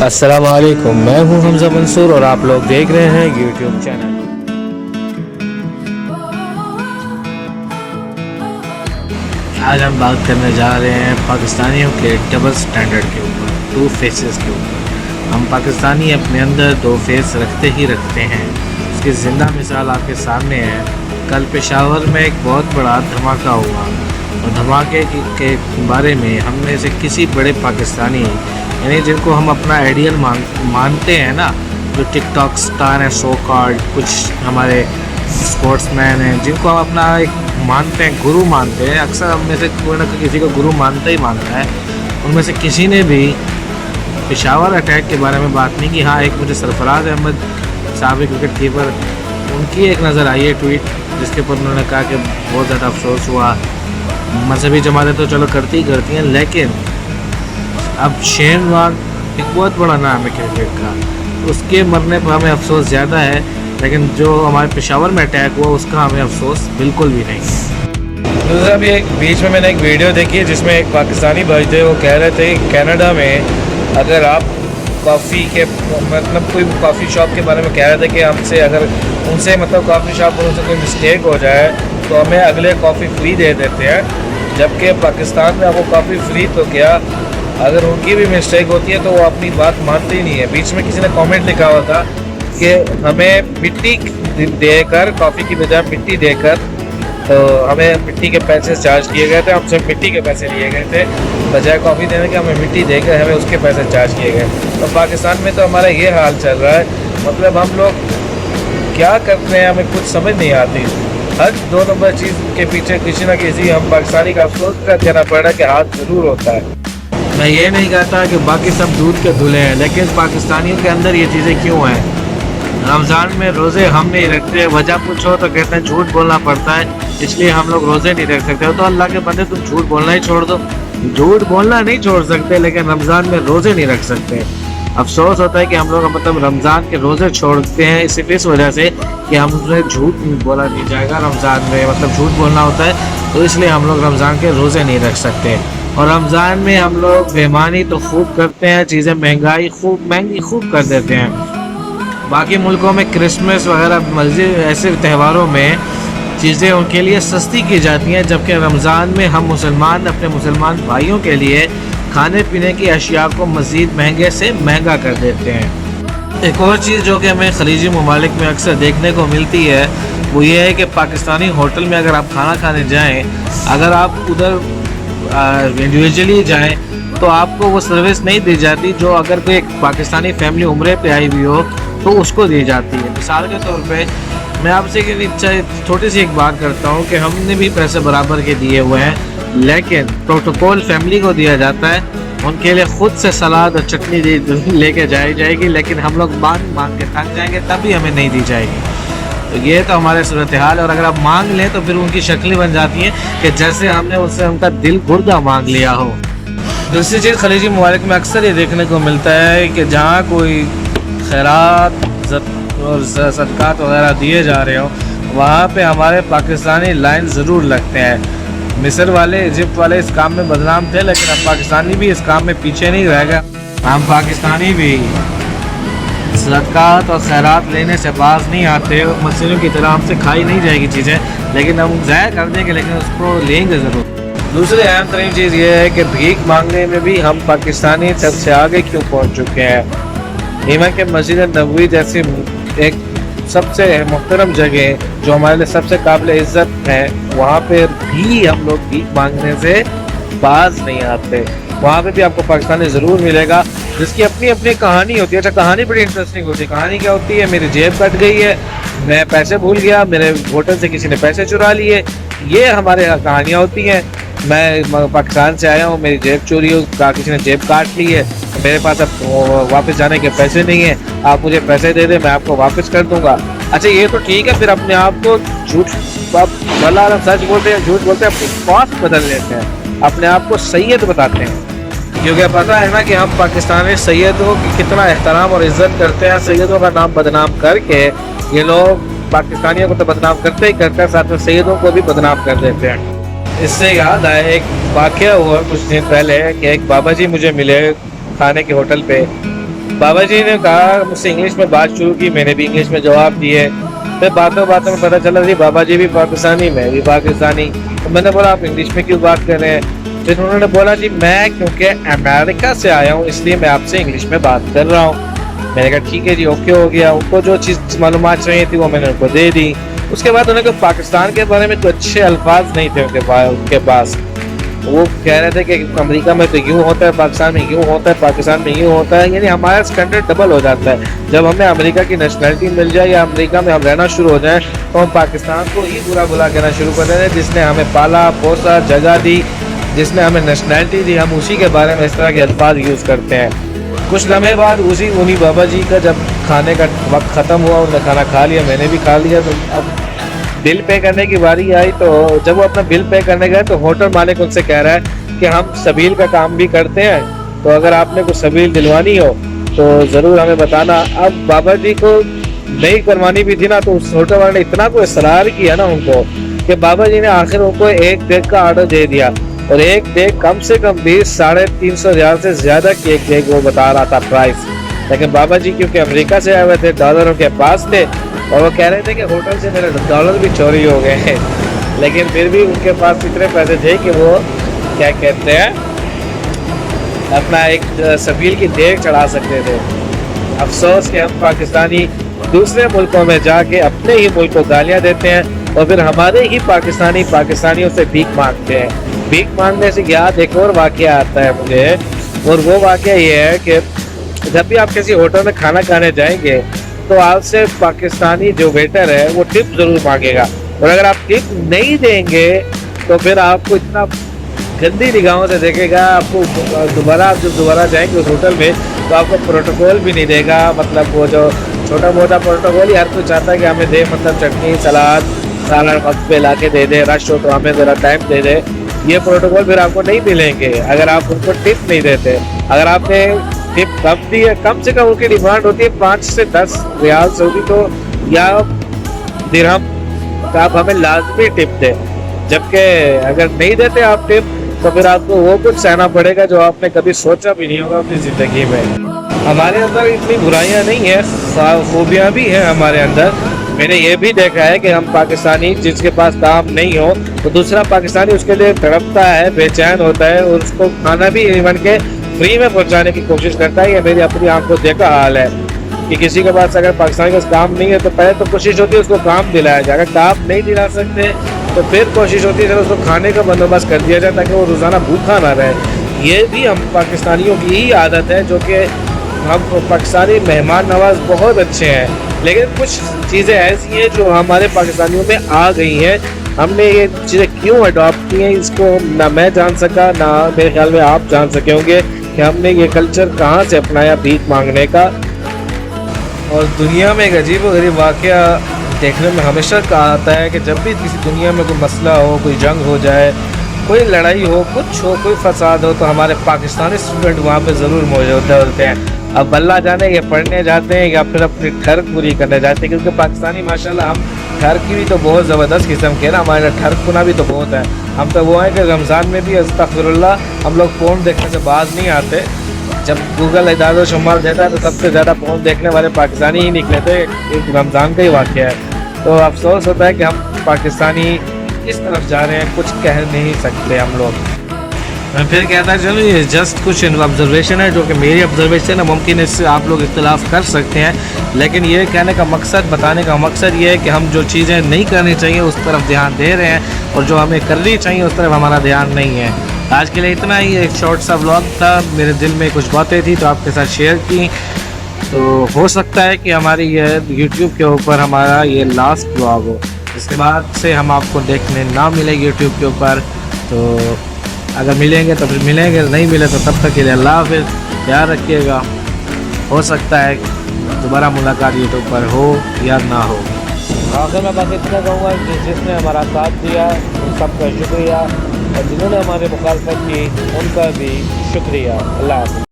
अस्सलाम वालेकुम, मैं हूं हमजा मंसूर और आप लोग देख रहे हैं यूट्यूब चैनल। आज हम बात करने जा रहे हैं पाकिस्तानियों के डबल स्टैंडर्ड के ऊपर, टू फेसेस के ऊपर। हम पाकिस्तानी अपने अंदर दो फेस रखते ही रखते हैं। उसकी ज़िंदा मिसाल आपके सामने है। कल पेशावर में एक बहुत बड़ा धमाका हुआ और धमाके के बारे में हम में से किसी बड़े पाकिस्तानी, यानी जिनको हम अपना आइडियल मानते हैं ना, जो टिकटॉक स्टार हैं, सो कॉल्ड, कुछ हमारे स्पोर्ट्समैन हैं जिनको हम अपना एक मानते हैं, गुरु मानते हैं। अक्सर हम में से कोई ना कोई किसी को गुरु मानता ही मानता है। उनमें से किसी ने भी पेशावर अटैक के बारे में बात नहीं की। हाँ, एक मुझे सरफराज अहमद साबिक विकेट कीपर, उनकी एक नज़र आई है ट्वीट, जिसके ऊपर उन्होंने कहा कि बहुत ज़्यादा अफसोस हुआ। मजहबी जमातें तो चलो करती हैं, लेकिन अब शेन वॉर्न एक बहुत बड़ा नाम है क्रिकेट का, उसके मरने पर हमें अफसोस ज़्यादा है, लेकिन जो हमारे पेशावर में अटैक हुआ उसका हमें अफसोस बिल्कुल भी नहीं। दूसरा भी एक बीच में मैंने एक वीडियो देखी जिसमें एक पाकिस्तानी भाई थे, वो कह रहे थे कि कनाडा में अगर आप कॉफ़ी के मतलब कोई कॉफ़ी शॉप के बारे में कह रहे थे कि हमसे अगर उनसे मतलब कॉफ़ी शॉप पर उनसे कोई मिस्टेक हो जाए तो हमें अगले कॉफ़ी फ्री दे देते हैं, जबकि पाकिस्तान में आपको कॉफ़ी फ्री तो क्या, अगर उनकी भी मिस्टेक होती है तो वो अपनी बात मानते ही नहीं है। बीच में किसी ने कमेंट लिखा हुआ था कि हमें मिट्टी देकर, कॉफ़ी की बजाय मिट्टी देकर, तो हमें मिट्टी के पैसे चार्ज किए गए थे, हमसे मिट्टी के पैसे लिए गए थे, बजाय कॉफ़ी देने के हमें मिट्टी देकर हमें उसके पैसे चार्ज किए गए। तो पाकिस्तान में तो हमारा ये हाल चल रहा है। मतलब हम लोग क्या करते हैं हमें कुछ समझ नहीं आती। हर दो नंबर चीज़ के पीछे किसी ना किसी हम पाकिस्तानी का अफसोस कर देना पड़ रहा है कि हाथ ज़रूर होता है। मैं ये नहीं कहता कि बाकी सब दूध के धुले हैं, लेकिन पाकिस्तानियों के अंदर ये चीज़ें क्यों हैं? रमज़ान में रोज़े हम नहीं रखते, वजह पूछो तो कहते हैं झूठ बोलना पड़ता है, इसलिए हम लोग रोज़े नहीं रख सकते। तो अल्लाह के बंदे तुम झूठ बोलना ही छोड़ दो। झूठ बोलना नहीं छोड़ सकते, लेकिन रमज़ान में रोज़े नहीं रख सकते। अफसोस होता है कि हम लोग मतलब रमज़ान के रोज़े छोड़ते हैं सिर्फ इस वजह से कि हमसे झूठ बोला नहीं जाएगा रमज़ान में, मतलब झूठ बोलना होता है, तो इसलिए हम लोग रमज़ान के रोज़े नहीं रख सकते। और रमज़ान में हम लोग बेईमानी तो खूब करते हैं, चीज़ें महंगी खूब कर देते हैं। बाकी मुल्कों में क्रिसमस वगैरह मस्जिद ऐसे त्योहारों में चीज़ें उनके लिए सस्ती की जाती हैं, जबकि रमज़ान में हम मुसलमान अपने मुसलमान भाइयों के लिए खाने पीने की अशिया को मज़ीद महंगे से महंगा कर देते हैं। एक और चीज़ जो कि हमें खलीजी ममालिक में अक्सर देखने को मिलती है वो ये है कि पाकिस्तानी होटल में अगर आप खाना खाने जाएँ, अगर आप उधर इंडिविजुअली जाएँ तो आपको वो सर्विस नहीं दी जाती जो अगर कोई एक पाकिस्तानी फैमिली उम्रे पे आई हुई हो तो उसको दी जाती है। मिसाल के तौर पे मैं आपसे छोटी सी एक बात करता हूँ कि हमने भी पैसे बराबर के दिए हुए हैं, लेकिन प्रोटोकॉल फैमिली को दिया जाता है, उनके लिए खुद से सलाद और चटनी लेके जाएगी, लेकिन हम लोग मांग के थक जाएंगे तभी हमें नहीं दी जाएगी। तो ये तो हमारे सूरत हाल। और अगर आप मांग लें तो फिर उनकी शक्लें बन जाती हैं कि जैसे हमने उससे उनका दिल गुर्दा मांग लिया हो। दूसरी चीज़ खलीजी ममालिक में अक्सर ये देखने को मिलता है कि जहाँ कोई खैरात और सदक़ात वगैरह दिए जा रहे हो, वहाँ पे हमारे पाकिस्तानी लाइन ज़रूर लगते हैं। मिस्र वाले, इजिप्ट वाले इस काम में बदनाम थे, लेकिन अब पाकिस्तानी भी इस काम में पीछे नहीं रह गए। हम पाकिस्तानी भी सदक़ात और खैरात लेने से बाज नहीं आते। मस्जिदों की तरह हमसे खाई नहीं जाएगी चीज़ें, लेकिन हम ज़ाया कर देंगे, लेकिन उसको लेंगे ज़रूर। दूसरी अहम तरीन चीज़ ये है कि भीख मांगने में भी हम पाकिस्तानी सबसे आगे क्यों पहुँच चुके हैं। इवन के मस्जिद नबवी जैसी एक सबसे मुहतरम जगह जो हमारे लिए सबसे काबिल इज़्ज़त है, वहाँ पे भी हम लोग भीख मांगने से बाज नहीं आते। वहाँ पे भी आपको पाकिस्तानी ज़रूर मिलेगा जिसकी अपनी अपनी कहानी होती है। अच्छा, कहानी बड़ी इंटरेस्टिंग होती है। कहानी क्या होती है? मेरी जेब कट गई है, मैं पैसे भूल गया, मेरे होटल से किसी ने पैसे चुरा लिए, ये हमारे यहाँ कहानियाँ होती हैं। मैं पाकिस्तान से आया हूँ, मेरी जेब चोरी हो, किसी ने जेब काट ली है, मेरे पास अब वापस जाने के पैसे नहीं है, आप मुझे पैसे दे दें, मैं आपको वापस कर दूंगा। अच्छा, ये तो ठीक है, फिर अपने आप को झूठ भला सच बोलते हैं, झूठ बोलते हैं, अपनी कॉस्ट बदल लेते हैं, अपने आप को सैयद बताते हैं। क्योंकि पता है ना कि हम पाकिस्तानी सैयदों की कितना एहतराम और इज्जत करते हैं। सैयदों का नाम बदनाम करके ये लोग पाकिस्तानियों को तो बदनाम करते ही करते हैं, साथ में सैयदों को भी बदनाम कर देते हैं। इससे याद आया, एक वाक़या हुआ कुछ दिन पहले कि एक बाबा जी मुझे मिले खाने के होटल पे। बाबा जी ने कहा, मुझसे इंग्लिश में बात शुरू की, मैंने भी इंग्लिश में जवाब दिए। फिर बातों बातों में पता चला जी बाबा जी भी पाकिस्तानी, मैं भी पाकिस्तानी। तो मैंने बोला आप इंग्लिश में क्यों बात कर रहे हैं? फिर उन्होंने बोला जी मैं क्योंकि अमेरिका से आया हूँ इसलिए मैं आपसे इंग्लिश में बात कर रहा हूँ। मैंने कहा ठीक है जी, ओके हो गया। उनको जो चीज़ मालूमात चाहिए थी वो मैंने उनको दे दी। उसके बाद उन्हें पाकिस्तान के बारे में तो अच्छे अल्फाज नहीं थे उनके पास। वो कह रहे थे कि अमेरिका में तो यूँ होता है, पाकिस्तान में यूँ होता है, पाकिस्तान में यूँ होता है, यानी हमारा स्टैंडर्ड डबल हो जाता है। जब हमें अमेरिका की नेशनलिटी मिल जाए या अमेरिका में हम रहना शुरू हो जाए तो हम पाकिस्तान को ही बुरा भुला कहना शुरू कर देते हैं, जिसने हमें पाला पोसा, जगह दी, जिसने हमें नेशनलिटी दी, हम उसी के बारे में इस तरह के अल्फाज यूज़ करते हैं। कुछ लम्हे बाद उन्हीं बाबा जी का जब खाने का वक्त ख़त्म हुआ, उन्होंने खाना खा लिया, मैंने भी खा लिया। तो अब बिल पे करने की बारी आई, तो जब वो अपना बिल पे करने गए तो होटल मालिक उनसे कह रहा है कि हम सबील का काम भी करते हैं, तो अगर आपने कुछ सबील दिलवानी हो तो ज़रूर हमें बताना। अब बाबा जी को नहीं करवानी भी थी ना, तो उस होटल वाले ने इतना को इसरार किया ना उनको कि बाबा जी ने आखिर उनको एक डेग का ऑर्डर दे दिया। और एक डेग कम से कम 350 रियाल से ज़्यादा की एक डेग वो बता रहा था प्राइस। लेकिन बाबा जी क्योंकि अमेरिका से आए हुए थे, डॉलर उनके पास थे, और वो कह रहे थे कि होटल से मेरे डॉलर भी चोरी हो गए हैं। लेकिन फिर भी उनके पास इतने पैसे थे कि वो क्या कहते हैं अपना एक सबील की देग चढ़ा सकते थे। अफसोस कि हम पाकिस्तानी दूसरे मुल्कों में जाके अपने ही मुल्क को गालियाँ देते हैं और फिर हमारे ही पाकिस्तानियों से भीख मांगते हैं। भीख मांगने से याद एक और वाक़या आता है मुझे, और वो वाक़या ये है कि जब भी आप किसी होटल में खाना खाने जाएंगे तो आपसे पाकिस्तानी जो वेटर है वो टिप ज़रूर मांगेगा, और अगर आप टिप नहीं देंगे तो फिर आपको इतना गंदी निगाहों से देखेगा। आपको दोबारा जब दोबारा जाएंगे उस होटल में तो आपको प्रोटोकॉल भी नहीं देगा। मतलब वो जो छोटा मोटा प्रोटोकॉल ही हर कोई चाहता है कि हमें दे, मतलब चटनी सलाद सालन वक्त पे ला के दे दे, रश हो तो हमें ज़रा टाइम दे दे। ये प्रोटोकॉल फिर आपको नहीं मिलेंगे अगर आप उनको टिप नहीं देते। अगर आपने टिप कम दी है, कम से कम उनकी डिमांड होती है 5 से 10 रियाल सऊदी तो या दिरहम, तो आप हमें लाजमी टिप दें। जबकि अगर नहीं देते आप टिप तो फिर आपको वो कुछ सहना पड़ेगा जो आपने कभी सोचा भी नहीं होगा अपनी ज़िंदगी में। हमारे अंदर इतनी बुराइयां नहीं है, खूबियाँ भी हैं हमारे अंदर। मैंने ये भी देखा है कि हम पाकिस्तानी जिसके पास काम नहीं हो तो दूसरा पाकिस्तानी उसके लिए तड़पता है, बेचैन होता है, और उसको खाना भी इवन के फ्री में पहुंचाने की कोशिश करता है। ये मेरी अपनी आंखों देखा हाल है कि किसी के पास अगर पाकिस्तानी का काम नहीं है तो पहले तो कोशिश होती है उसको काम दिलाया जाए। अगर काम नहीं दिला सकते तो फिर कोशिश होती है उसको खाने का बंदोबस्त कर दिया जाए ताकि वो रोज़ाना भूखा ना रहे। ये भी हम पाकिस्तानियों की ही आदत है, जो कि हम पाकिस्तानी मेहमान नवाज बहुत अच्छे हैं, लेकिन कुछ चीज़ें ऐसी हैं जो हमारे पाकिस्तानियों में आ गई हैं। हमने ये चीज़ें क्यों अडॉप्ट की हैं इसको ना मैं जान सका, ना मेरे ख्याल में आप जान सके होंगे कि हमने ये कल्चर कहाँ से अपनाया भीख मांगने का। और दुनिया में एक अजीब व गरीब वाक़या देखने में हमेशा आता है कि जब भी किसी दुनिया में कोई मसला हो, कोई जंग हो जाए, कोई लड़ाई हो, कुछ हो, कोई फसाद हो, तो हमारे पाकिस्तानी स्टूडेंट वहाँ पे ज़रूर मौजूद होते हैं। अब अल्लाह जाने ये पढ़ने जाते हैं या फिर अपनी ठर्क पूरी करने जाते हैं, क्योंकि पाकिस्तानी माशाल्लाह हम ठर्क की भी तो बहुत ज़बरदस्त किस्म के ना, हमारे ठर्क पुना भी तो बहुत है। हम तो वो हैं कि रमज़ान में भी अस्तग़फिरुल्लाह हम लोग फ़ोन देखने से बाज नहीं आते। जब गूगल इदारा शुमार देता है तो सबसे ज़्यादा फ़ोन देखने वाले पाकिस्तानी ही निकले थे। एक रमज़ान का ही वाक़या है। तो अफसोस होता है कि हम पाकिस्तानी किस तरफ जा रहे हैं कुछ कह नहीं सकते हम लोग। मैं फिर कहता चलो ये जस्ट कुछ ऑब्जर्वेशन है जो कि मेरी ऑब्जर्वेशन है, मुमकिन इससे आप लोग इख्तिलाफ़ कर सकते हैं, लेकिन ये कहने का मकसद, बताने का मकसद ये है कि हम जो चीज़ें नहीं करनी चाहिए उस तरफ ध्यान दे रहे हैं और जो हमें करनी चाहिए उस तरफ हमारा ध्यान नहीं है। आज के लिए इतना ही, एक शॉर्ट सा व्लॉग था, मेरे दिल में कुछ बातें थी तो आपके साथ शेयर की। तो हो सकता है कि हमारी ये यूट्यूब के ऊपर हमारा ये लास्ट व्लॉग हो, इसके बाद से हम आपको देखने ना मिले यूट्यूब के ऊपर। तो अगर मिलेंगे तो फिर मिलेंगे, नहीं मिले तो तब तक के लिए अल्लाह हाफ़िज़, ध्यान रखिएगा। हो सकता है दोबारा मुलाकात यूट्यूब पर हो या ना हो। आखिर में बस इतना कहूँगा कि जिसने हमारा साथ दिया उन सबका शुक्रिया, और जिन्होंने हमारे मुखालफत की उनका भी शुक्रिया। अल्लाह हाफ़िज़।